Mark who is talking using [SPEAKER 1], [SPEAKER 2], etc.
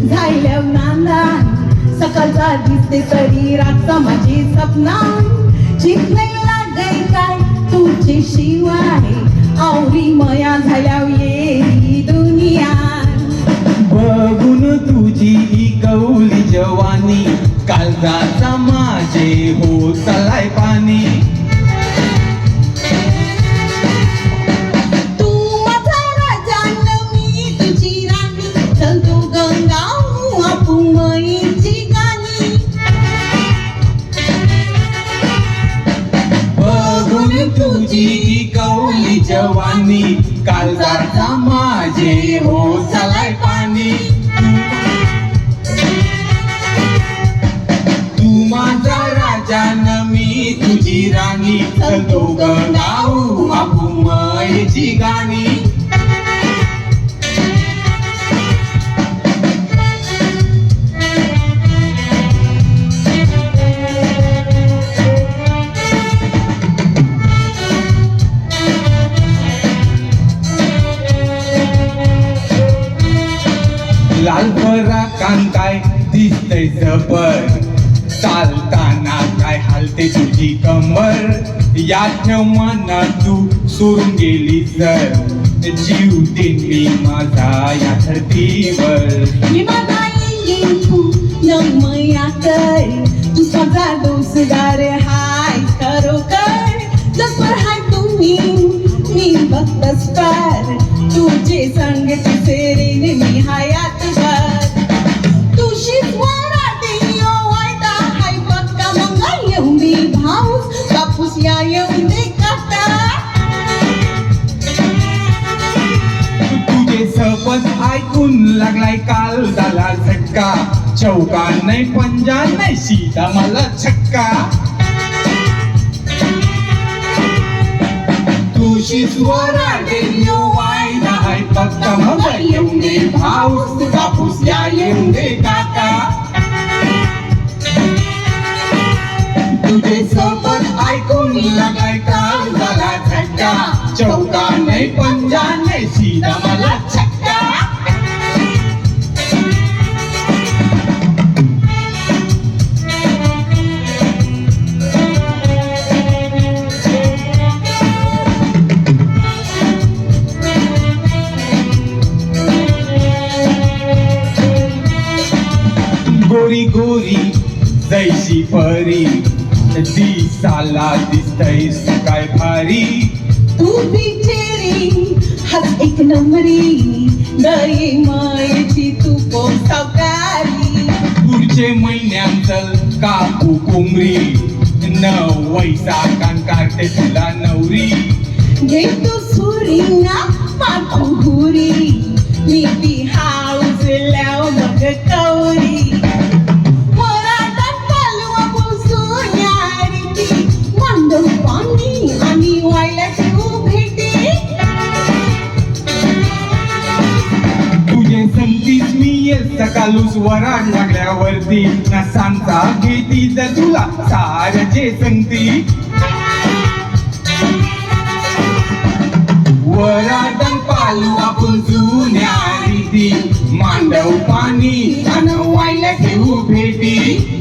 [SPEAKER 1] झायल्या नांदा सकाळचा दिसते तरी रातचा माझी सपना चितलेला गई काय तुझी शिवाय आवरी मया झाल्या येई दुनिया
[SPEAKER 2] बघून तुझी ही कौली जवानी काळजाचा माझे हो चलाय पाणी
[SPEAKER 1] तू माझा राजा न मी तुझी राणी चलतो गंगाऊ आपण मईची गाणी
[SPEAKER 2] बघून तुझी ही कौली जवानी काळजाचा माझे हो चलाय पाणी तू माझा राजा न मी तुझी राणी चलतो गंगाऊ आपण मईची गाणी लाल फराकान काय दिसतंय जबर चालताना काय हालते तुझी कमर याद ठेव मना तू सोडून गेली जर जीव देईन मी माझा या धरतीवर
[SPEAKER 1] मी माझा येईन तू न मया कर तू माझा दोस्तदार हाय खरोखर जसं हाय तुम्ही मी बघतच कर तुझे संगती सेरेने मी हयात भर तुझीच वराटे यो वायदा हाय पक्का मंगा येऊन दे भाऊस कापूस या येऊन दे काटा
[SPEAKER 2] तुझे शपथ ऐकून लागलाय काल झाला झटका चौका नाही पंजा नाही सीधा मला छक्का तुझी स्वराटे यो वायदा हाय पक्का मग येऊन दे भाऊस कापूस या येऊन दे काका तुझे शपथ ऐकून लागलाय काल झाला झटका चौका नाही पंजा नाही सीधा मला छक्का गोरी गोरी जैशी परी दिसाला दिसतैस काय भारी
[SPEAKER 1] तू बिचेरी हाच एक नंबरी गई मायची तू पोसावकारी
[SPEAKER 2] पुढचे महिन्यात चल कापू कोंबरी न वैसाकान काढते तुला नवरी
[SPEAKER 1] घे तू सुरी ना मातू घुरी मी ती हाऊस लाव मग कौरी वराडात कालवा बसून यारी मांडव पाणी आणि वायला तू भेटे
[SPEAKER 2] तुझे संगतीच मी येत सकाळूस वराड लागल्यावरती ना सांगता घेती तर तुला सारचे संगती वराडन पालू आपण जुन्या रीती मांडव पाणी आणि वायला ठेवू भेटी